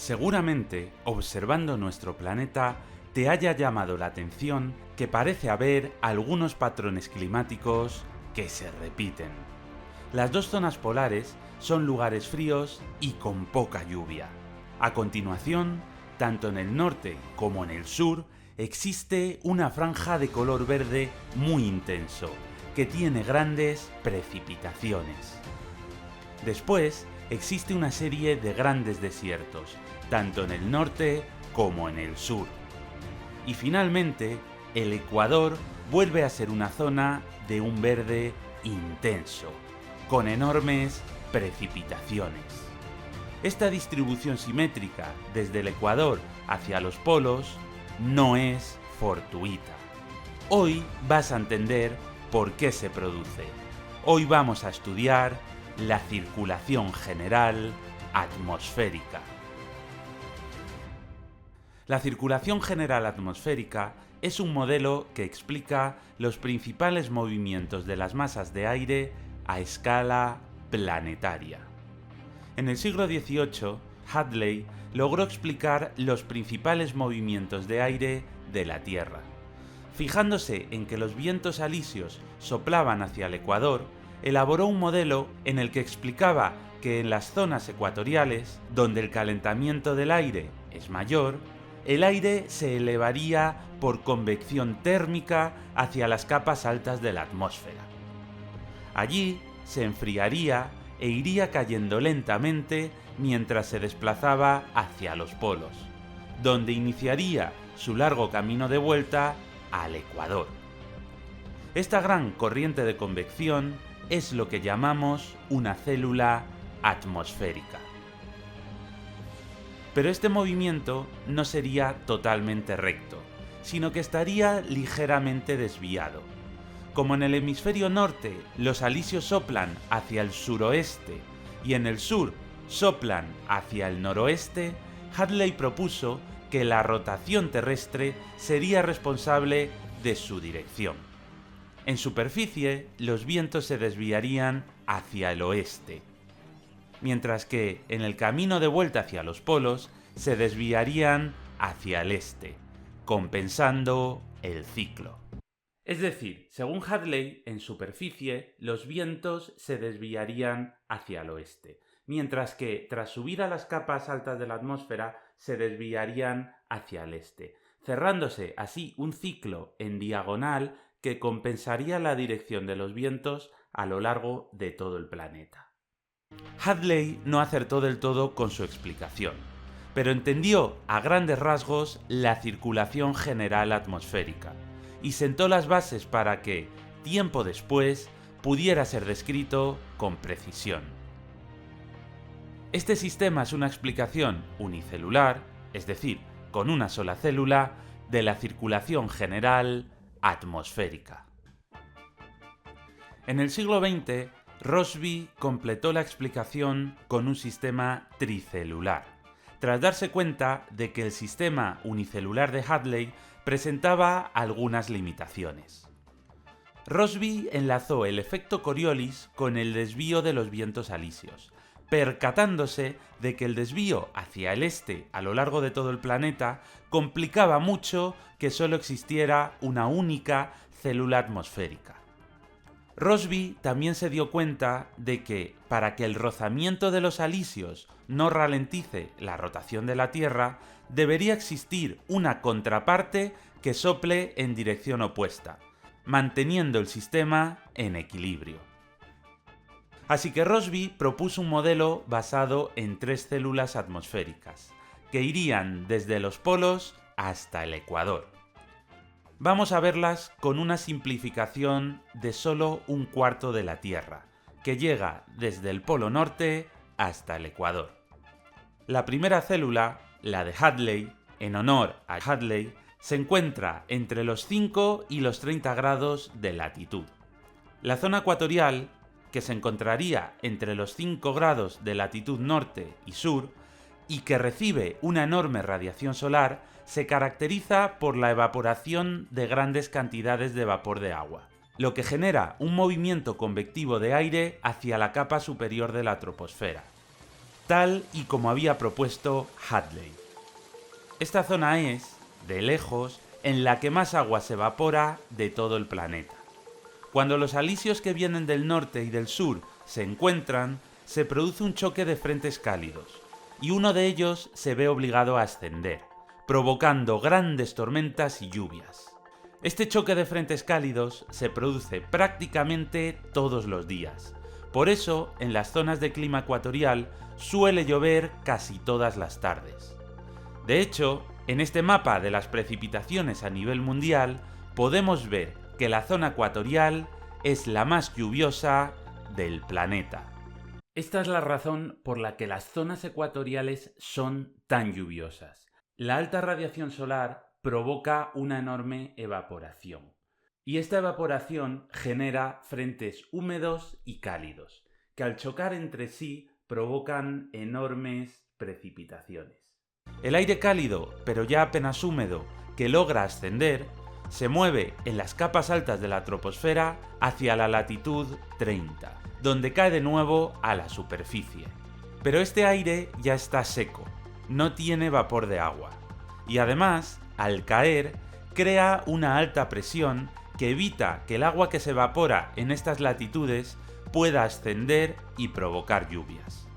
Seguramente, observando nuestro planeta, te haya llamado la atención que parece haber algunos patrones climáticos que se repiten. Las dos zonas polares son lugares fríos y con poca lluvia. A continuación, tanto en el norte como en el sur, existe una franja de color verde muy intenso, que tiene grandes precipitaciones. Después, existe una serie de grandes desiertos, tanto en el norte como en el sur. Y finalmente, el Ecuador vuelve a ser una zona de un verde intenso, con enormes precipitaciones. Esta distribución simétrica desde el Ecuador hacia los polos no es fortuita. Hoy vas a entender por qué se produce. Hoy vamos a estudiar la circulación general atmosférica. La circulación general atmosférica es un modelo que explica los principales movimientos de las masas de aire a escala planetaria. En el siglo XVIII, Hadley logró explicar los principales movimientos de aire de la Tierra. Fijándose en que los vientos alisios soplaban hacia el Ecuador, elaboró un modelo en el que explicaba que en las zonas ecuatoriales, donde el calentamiento del aire es mayor, el aire se elevaría por convección térmica hacia las capas altas de la atmósfera. Allí se enfriaría e iría cayendo lentamente mientras se desplazaba hacia los polos, donde iniciaría su largo camino de vuelta al Ecuador. Esta gran corriente de convección es lo que llamamos una célula atmosférica. Pero este movimiento no sería totalmente recto, sino que estaría ligeramente desviado. Como en el hemisferio norte los alisios soplan hacia el suroeste y en el sur soplan hacia el noroeste, Hadley propuso que la rotación terrestre sería responsable de su dirección. En superficie, los vientos se desviarían hacia el oeste, mientras que en el camino de vuelta hacia los polos se desviarían hacia el este, compensando el ciclo. Es decir, según Hadley, en superficie los vientos se desviarían hacia el oeste, mientras que tras subir a las capas altas de la atmósfera se desviarían hacia el este, cerrándose así un ciclo en diagonal que compensaría la dirección de los vientos a lo largo de todo el planeta. Hadley no acertó del todo con su explicación, pero entendió a grandes rasgos la circulación general atmosférica y sentó las bases para que, tiempo después, pudiera ser descrito con precisión. Este sistema es una explicación unicelular, es decir, con una sola célula, de la circulación general atmosférica. En el siglo XX, Rossby completó la explicación con un sistema tricelular, tras darse cuenta de que el sistema unicelular de Hadley presentaba algunas limitaciones. Rossby enlazó el efecto Coriolis con el desvío de los vientos alisios, percatándose de que el desvío hacia el este a lo largo de todo el planeta complicaba mucho que solo existiera una única célula atmosférica. Rossby también se dio cuenta de que, para que el rozamiento de los alisios no ralentice la rotación de la Tierra, debería existir una contraparte que sople en dirección opuesta, manteniendo el sistema en equilibrio. Así que Rossby propuso un modelo basado en 3 células atmosféricas, que irían desde los polos hasta el Ecuador. Vamos a verlas con una simplificación de solo un cuarto de la Tierra, que llega desde el polo norte hasta el Ecuador. La primera célula, la de Hadley, en honor a Hadley, se encuentra entre los 5 y los 30 grados de latitud. La zona ecuatorial, que se encontraría entre los 5 grados de latitud norte y sur, y que recibe una enorme radiación solar, se caracteriza por la evaporación de grandes cantidades de vapor de agua, lo que genera un movimiento convectivo de aire hacia la capa superior de la troposfera. tal y como había propuesto Hadley. Esta zona es, de lejos, en la que más agua se evapora de todo el planeta. Cuando los alisios que vienen del norte y del sur se encuentran, se produce un choque de frentes cálidos, y uno de ellos se ve obligado a ascender, provocando grandes tormentas y lluvias. Este choque de frentes cálidos se produce prácticamente todos los días. Por eso, en las zonas de clima ecuatorial suele llover casi todas las tardes. De hecho, en este mapa de las precipitaciones a nivel mundial, podemos ver que la zona ecuatorial es la más lluviosa del planeta. Esta es la razón por la que las zonas ecuatoriales son tan lluviosas. La alta radiación solar provoca una enorme evaporación. Y esta evaporación genera frentes húmedos y cálidos, que al chocar entre sí provocan enormes precipitaciones. El aire cálido, pero ya apenas húmedo, que logra ascender, se mueve en las capas altas de la troposfera hacia la latitud 30, donde cae de nuevo a la superficie. Pero este aire ya está seco, no tiene vapor de agua, y además, al caer, crea una alta presión que evita que el agua que se evapora en estas latitudes pueda ascender y provocar lluvias.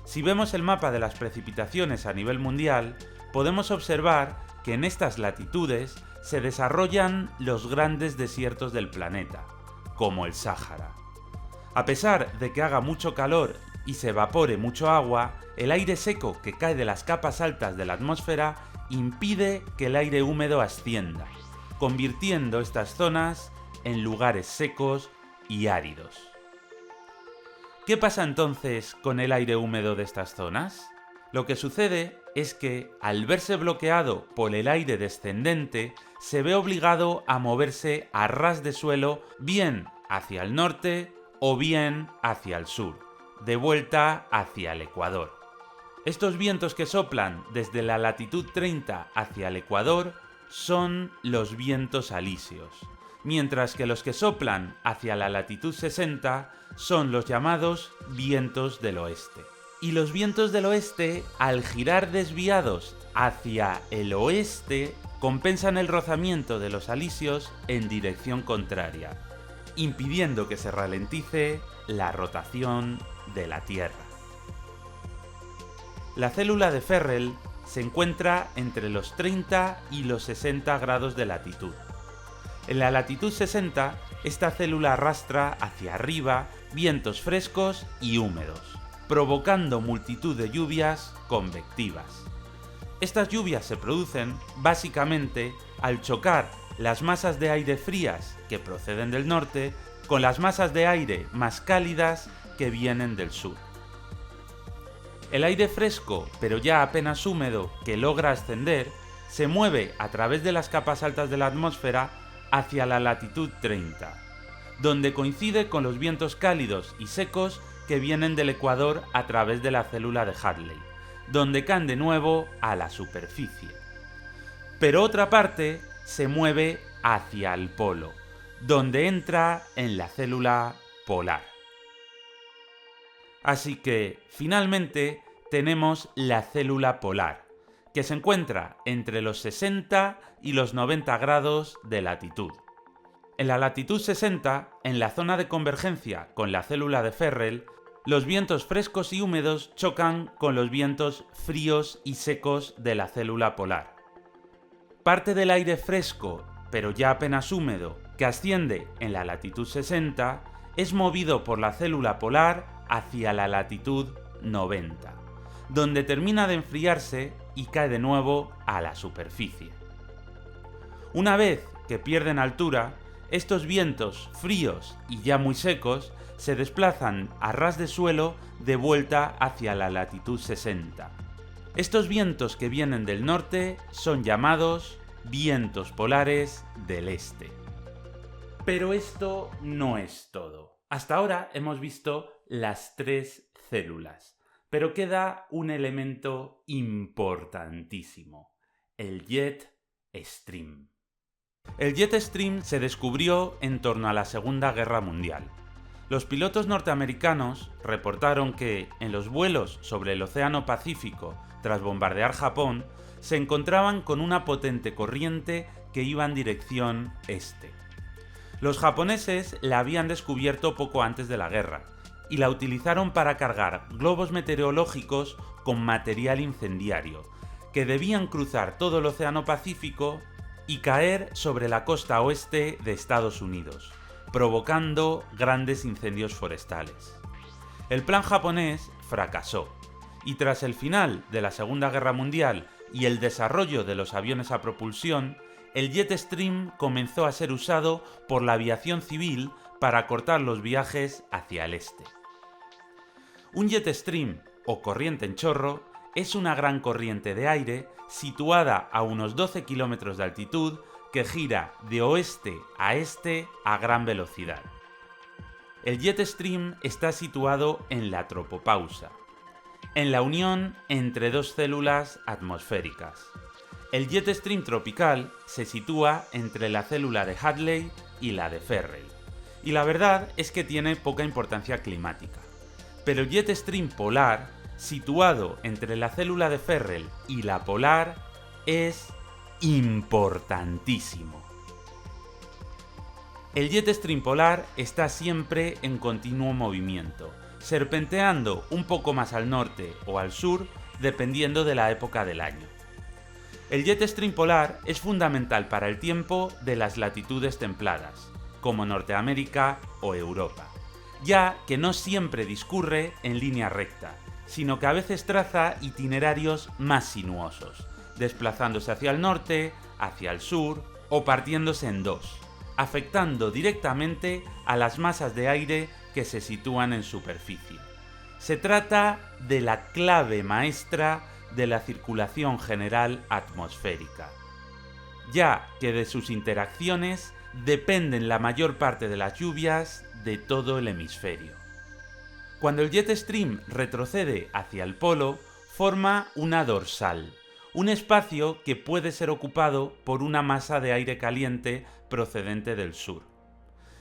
Si vemos el mapa de las precipitaciones a nivel mundial, podemos observar que en estas latitudes se desarrollan los grandes desiertos del planeta, como el Sáhara. A pesar de que haga mucho calor y se evapore mucho agua, el aire seco que cae de las capas altas de la atmósfera impide que el aire húmedo ascienda, convirtiendo estas zonas en lugares secos y áridos. ¿Qué pasa entonces con el aire húmedo de estas zonas? Lo que sucede es que, al verse bloqueado por el aire descendente, se ve obligado a moverse a ras de suelo bien hacia el norte o bien hacia el sur, de vuelta hacia el Ecuador. Estos vientos que soplan desde la latitud 30 hacia el Ecuador son los vientos alisios, mientras que los que soplan hacia la latitud 60 son los llamados vientos del oeste. Y los vientos del oeste, al girar desviados hacia el oeste, compensan el rozamiento de los alisios en dirección contraria, impidiendo que se ralentice la rotación de la Tierra. La célula de Ferrel se encuentra entre los 30 y los 60 grados de latitud. En la latitud 60, esta célula arrastra hacia arriba vientos frescos y húmedos, provocando multitud de lluvias convectivas. Estas lluvias se producen, básicamente, al chocar las masas de aire frías que proceden del norte con las masas de aire más cálidas que vienen del sur. El aire fresco, pero ya apenas húmedo, que logra ascender, se mueve a través de las capas altas de la atmósfera hacia la latitud 30, donde coincide con los vientos cálidos y secos que vienen del Ecuador a través de la célula de Hadley, donde caen de nuevo a la superficie. Pero otra parte se mueve hacia el polo, donde entra en la célula polar. Así que, finalmente, tenemos la célula polar, que se encuentra entre los 60 y los 90 grados de latitud. En la latitud 60, en la zona de convergencia con la célula de Ferrel, los vientos frescos y húmedos chocan con los vientos fríos y secos de la célula polar. Parte del aire fresco, pero ya apenas húmedo, que asciende en la latitud 60, es movido por la célula polar hacia la latitud 90, donde termina de enfriarse y cae de nuevo a la superficie. Una vez que pierden altura, estos vientos fríos y ya muy secos se desplazan a ras de suelo de vuelta hacia la latitud 60. Estos vientos que vienen del norte son llamados vientos polares del este. Pero esto no es todo. Hasta ahora hemos visto las tres células, pero queda un elemento importantísimo: el jet stream. El jet stream se descubrió en torno a la Segunda Guerra Mundial. Los pilotos norteamericanos reportaron que, en los vuelos sobre el Océano Pacífico tras bombardear Japón, se encontraban con una potente corriente que iba en dirección este. Los japoneses la habían descubierto poco antes de la guerra, y la utilizaron para cargar globos meteorológicos con material incendiario, que debían cruzar todo el Océano Pacífico y caer sobre la costa oeste de Estados Unidos, provocando grandes incendios forestales. El plan japonés fracasó, y tras el final de la Segunda Guerra Mundial y el desarrollo de los aviones a propulsión, el Jetstream comenzó a ser usado por la aviación civil para cortar los viajes hacia el este. Un Jetstream, o corriente en chorro, es una gran corriente de aire situada a unos 12 kilómetros de altitud que gira de oeste a este a gran velocidad. El Jetstream está situado en la tropopausa, en la unión entre dos células atmosféricas. El Jetstream tropical se sitúa entre la célula de Hadley y la de Ferrel, y la verdad es que tiene poca importancia climática. Pero el Jetstream polar, situado entre la célula de Ferrel y la polar, es importantísimo. El Jetstream polar está siempre en continuo movimiento, serpenteando un poco más al norte o al sur, dependiendo de la época del año. El Jetstream polar es fundamental para el tiempo de las latitudes templadas, como Norteamérica o Europa, ya que no siempre discurre en línea recta, sino que a veces traza itinerarios más sinuosos, desplazándose hacia el norte, hacia el sur o partiéndose en dos, afectando directamente a las masas de aire que se sitúan en superficie. Se trata de la clave maestra de la circulación general atmosférica, ya que de sus interacciones dependen la mayor parte de las lluvias de todo el hemisferio. Cuando el Jetstream retrocede hacia el polo, forma una dorsal, un espacio que puede ser ocupado por una masa de aire caliente procedente del sur.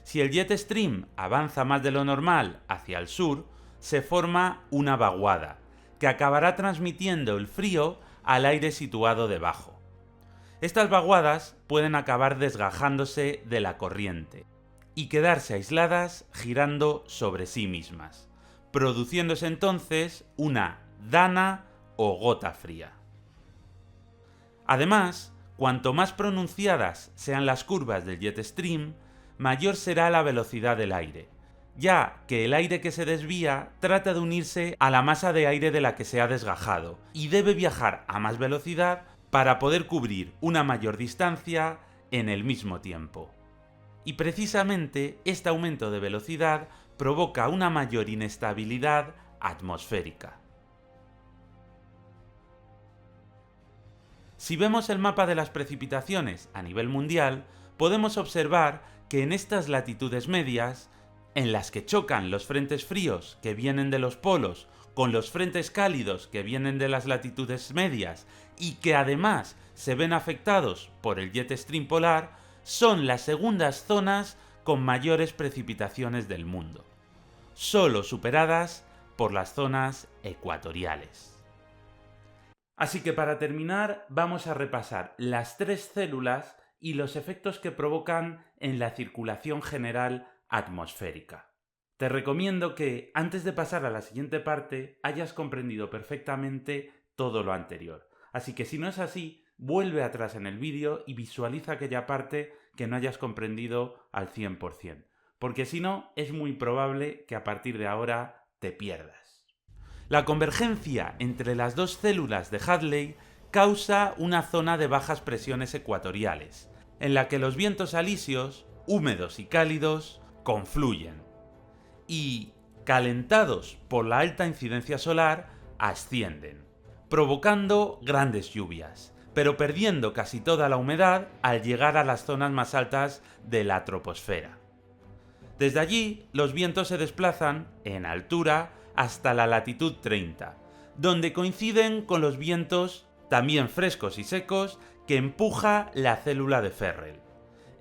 Si el Jetstream avanza más de lo normal hacia el sur, se forma una vaguada, que acabará transmitiendo el frío al aire situado debajo. Estas vaguadas pueden acabar desgajándose de la corriente y quedarse aisladas girando sobre sí mismas, produciéndose entonces una dana o gota fría. Además, cuanto más pronunciadas sean las curvas del Jetstream, mayor será la velocidad del aire, ya que el aire que se desvía trata de unirse a la masa de aire de la que se ha desgajado y debe viajar a más velocidad para poder cubrir una mayor distancia en el mismo tiempo. Y precisamente este aumento de velocidad provoca una mayor inestabilidad atmosférica. Si vemos el mapa de las precipitaciones a nivel mundial, podemos observar que en estas latitudes medias, en las que chocan los frentes fríos que vienen de los polos con los frentes cálidos que vienen de las latitudes medias y que además se ven afectados por el Jetstream polar, son las segundas zonas con mayores precipitaciones del mundo, solo superadas por las zonas ecuatoriales. Así que para terminar vamos a repasar las tres células y los efectos que provocan en la circulación general atmosférica. Te recomiendo que, antes de pasar a la siguiente parte, hayas comprendido perfectamente todo lo anterior. Así que si no es así, vuelve atrás en el vídeo y visualiza aquella parte que no hayas comprendido al 100%, porque si no, es muy probable que a partir de ahora te pierdas. La convergencia entre las dos células de Hadley causa una zona de bajas presiones ecuatoriales, en la que los vientos alisios, húmedos y cálidos, confluyen y, calentados por la alta incidencia solar, ascienden, provocando grandes lluvias, pero perdiendo casi toda la humedad al llegar a las zonas más altas de la troposfera. Desde allí, los vientos se desplazan, en altura, hasta la latitud 30, donde coinciden con los vientos, también frescos y secos, que empuja la célula de Ferrel.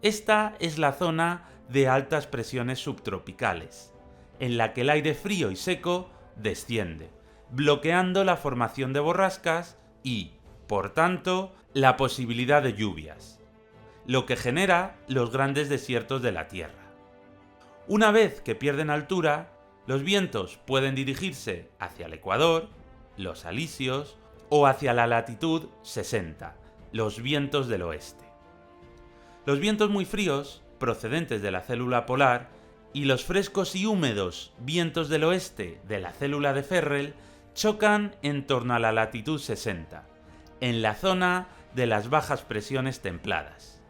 Esta es la zona de altas presiones subtropicales. en la que el aire frío y seco desciende, bloqueando la formación de borrascas y, por tanto, la posibilidad de lluvias, lo que genera los grandes desiertos de la Tierra. Una vez que pierden altura, los vientos pueden dirigirse hacia el Ecuador, los alisios, o hacia la latitud 60, los vientos del oeste. Los vientos muy fríos, procedentes de la célula polar, y los frescos y húmedos vientos del oeste de la célula de Ferrel chocan en torno a la latitud 60, en la zona de las bajas presiones templadas.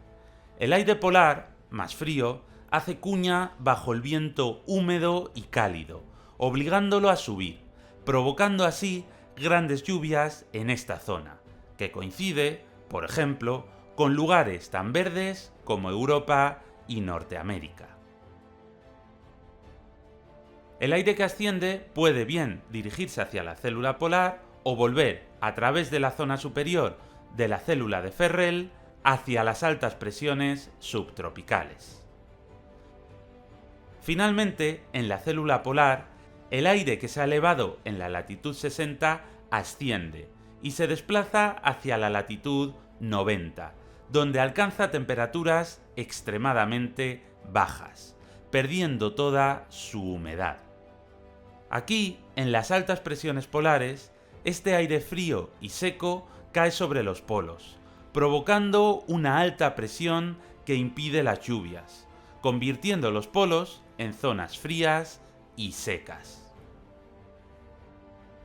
El aire polar, más frío, hace cuña bajo el viento húmedo y cálido, obligándolo a subir, provocando así grandes lluvias en esta zona, que coincide, por ejemplo, con lugares tan verdes como Europa y Norteamérica. El aire que asciende puede bien dirigirse hacia la célula polar o volver a través de la zona superior de la célula de Ferrel hacia las altas presiones subtropicales. Finalmente, en la célula polar, el aire que se ha elevado en la latitud 60 asciende y se desplaza hacia la latitud 90, donde alcanza temperaturas extremadamente bajas, perdiendo toda su humedad. Aquí, en las altas presiones polares, este aire frío y seco cae sobre los polos, provocando una alta presión que impide las lluvias, convirtiendo los polos en zonas frías y secas.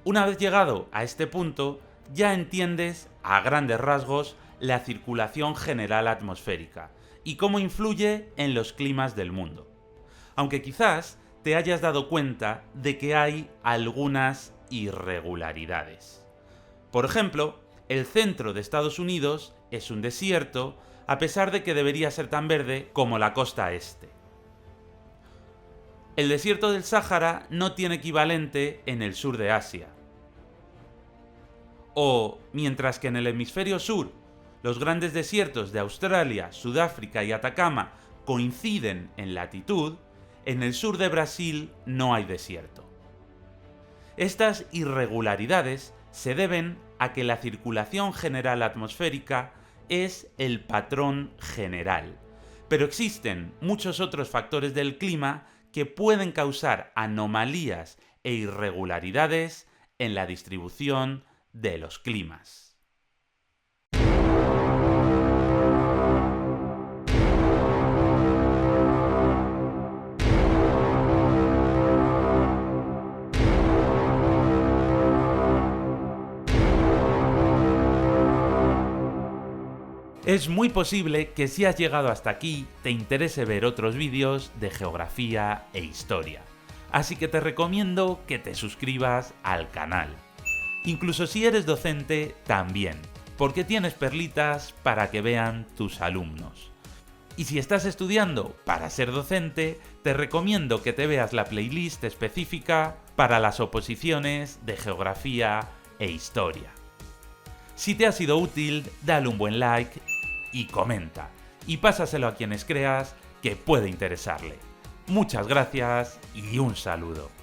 Una vez llegado a este punto, ya entiendes a grandes rasgos la circulación general atmosférica y cómo influye en los climas del mundo. Aunque quizás te hayas dado cuenta de que hay algunas irregularidades. Por ejemplo, el centro de Estados Unidos es un desierto, a pesar de que debería ser tan verde como la costa este. El desierto del Sáhara no tiene equivalente en el sur de Asia. O, mientras que en el hemisferio sur, los grandes desiertos de Australia, Sudáfrica y Atacama coinciden en latitud, en el sur de Brasil no hay desierto. Estas irregularidades se deben a que la circulación general atmosférica es el patrón general, pero existen muchos otros factores del clima que pueden causar anomalías e irregularidades en la distribución de los climas. Es muy posible que si has llegado hasta aquí te interese ver otros vídeos de geografía e historia, así que te recomiendo que te suscribas al canal. Incluso si eres docente, también, porque tienes perlitas para que vean tus alumnos. Y si estás estudiando para ser docente, te recomiendo que te veas la playlist específica para las oposiciones de geografía e historia. Si te ha sido útil, dale un buen like y comenta, y pásaselo a quienes creas que puede interesarle. Muchas gracias y un saludo.